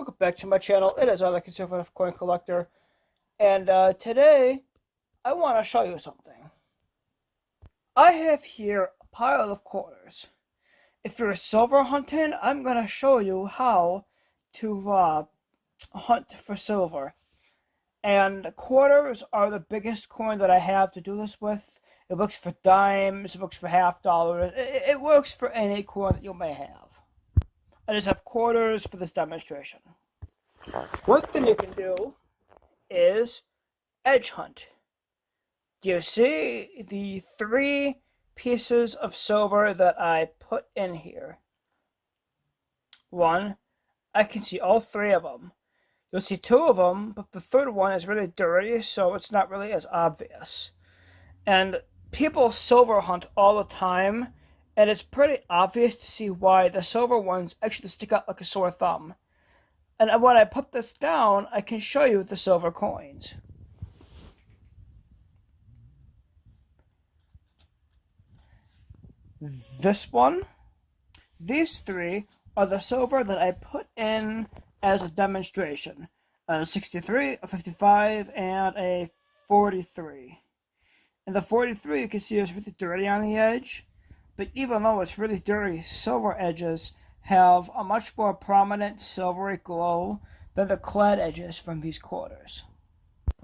welcome back to my channel. It is I, the Conservative Coin Collector, and today I want to show you something. I have here a pile of quarters. If you're silver hunting, I'm going to show you how to hunt for silver. And quarters are the biggest coin that I have to do this with. It works for dimes, it works for half dollars, it works for any coin that you may have. I just have quarters for this demonstration. One thing you can do is edge hunt. Do you see the 3 pieces of silver that I put in here? One, I can see all 3 of them. You'll see 2 of them, but the third one is really dirty, so it's not really as obvious. And people silver hunt all the time, and it's pretty obvious to see why the silver ones actually stick out like a sore thumb. And when I put this down, I can show you the silver coins. This one, these 3 are the silver that I put in as a demonstration. A 63, a 55, and a 43. And the 43 you can see is really dirty on the edge, but even though it's really dirty, silver edges have a much more prominent silvery glow than the clad edges from these quarters.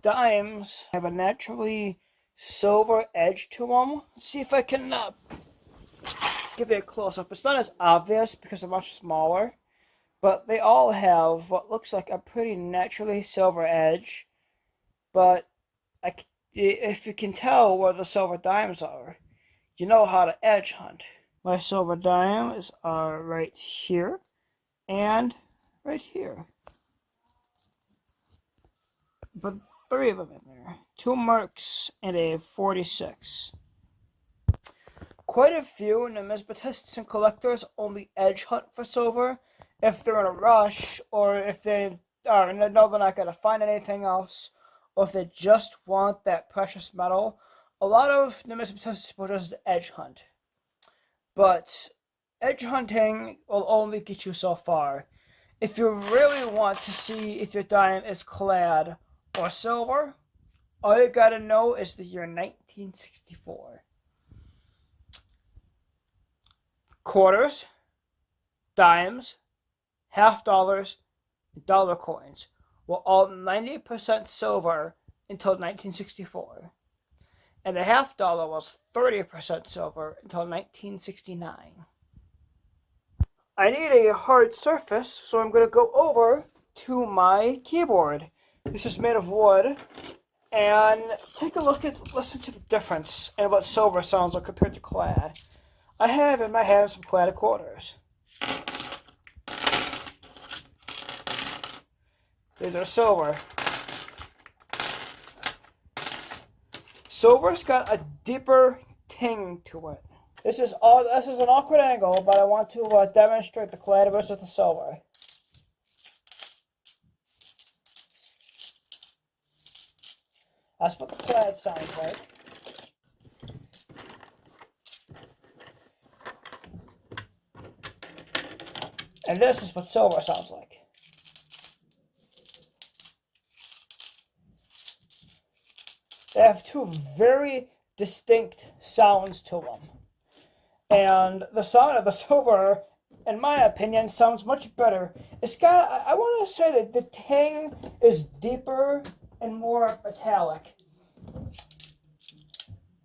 Dimes have a naturally silver edge to them. Let's see if I can give you a close-up. It's not as obvious because they're much smaller, but they all have what looks like a pretty naturally silver edge. But if you can tell where the silver dimes are, you know how to edge hunt. My silver dimes are right here and right here. But 3 of them in there. 2 marks and a 46. Quite a few numismatists and collectors only edge hunt for silver if they're in a rush, or if they know they're not going to find anything else, or if they just want that precious metal. A lot of numismatists will just edge hunt. But edge hunting will only get you so far. If you really want to see if your dime is clad or silver, all you gotta know is the year 1964. Quarters, dimes, half dollars, and dollar coins were all 90% silver until 1964. And a half dollar was 30% silver until 1969. I need a hard surface, so I'm going to go over to my keyboard. This is made of wood, and take a listen to the difference and what silver sounds like compared to clad. I have in my hand some clad quarters. These are silver. Silver's got a deeper ting to it. This is an awkward angle, but I want to demonstrate the clad versus the silver. That's what the clad sounds like. And this is what silver sounds like. They have 2 very distinct sounds to them. And the sound of the silver, in my opinion, sounds much better. It's got, I want to say that the ting is deeper and more metallic.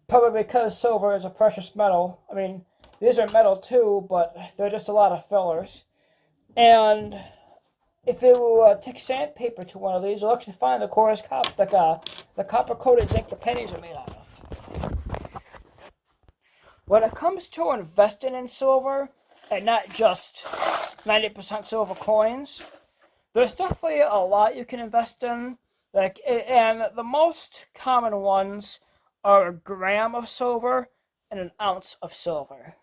Probably because silver is a precious metal. I mean, these are metal too, but they're just a lot of fillers. And if you take sandpaper to one of these, you'll actually find the coarse the copper-coated zinc the pennies are made out of. When it comes to investing in silver, and not just 90% silver coins, there's definitely a lot you can invest in. And the most common ones are a gram of silver and an ounce of silver.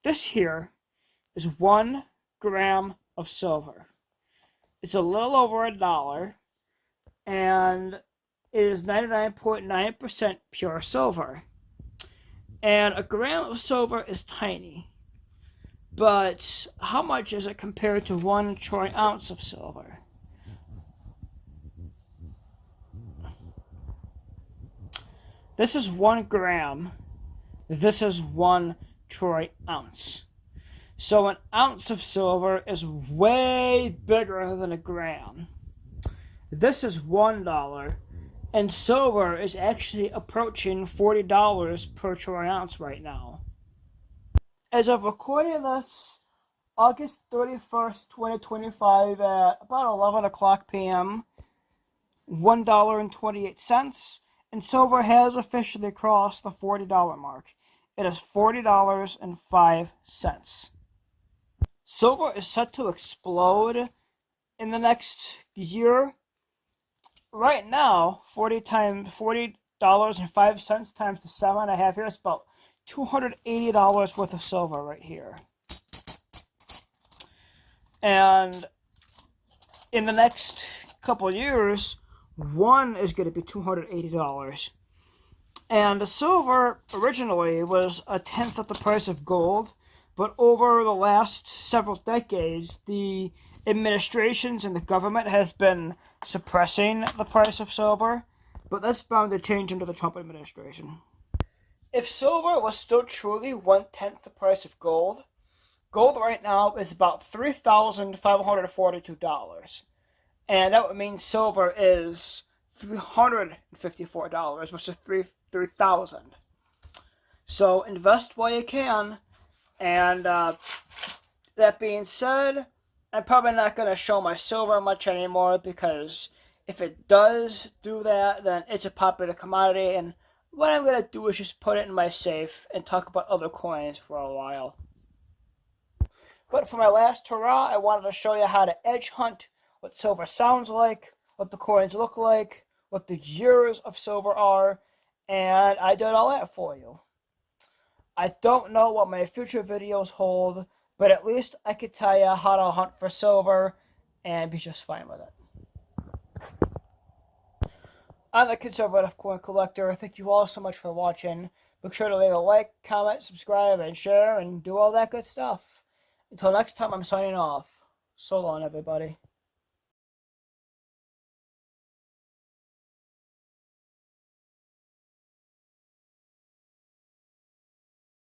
This here is 1 gram of silver. It's a little over $1, and it is 99.9% pure silver. And a gram of silver is tiny. But how much is it compared to 1 troy ounce of silver? This is 1 gram. This is 1 troy ounce. So an ounce of silver is way bigger than a gram. This is $1, and silver is actually approaching $40 per troy ounce right now. As of recording this, August 31st, 2025 at about 11 o'clock p.m., $1.28, and silver has officially crossed the $40 mark. It is $40.05. Silver is set to explode in the next year. Right now, $40.05 times the 7.5 years, about $280 worth of silver right here. And in the next couple years, one is going to be $280. And the silver originally was a tenth of the price of gold, but over the last several decades, the administrations and the government has been suppressing the price of silver, but that's bound to change under the Trump administration. If silver was still truly 1/10 the price of gold, gold right now is about $3,542. And that would mean silver is $354 versus $3,000. So invest while you can. And that being said, I'm probably not going to show my silver much anymore, because if it does do that, then it's a popular commodity, and what I'm going to do is just put it in my safe and talk about other coins for a while. But for my last hurrah, I wanted to show you how to edge hunt, what silver sounds like, what the coins look like, what the years of silver are, and I did all that for you. I don't know what my future videos hold, but at least I could tell you how to hunt for silver and be just fine with it. I'm the Conservative Coin Collector. Thank you all so much for watching. Make sure to leave a like, comment, subscribe, and share, and do all that good stuff. Until next time, I'm signing off. So long, everybody.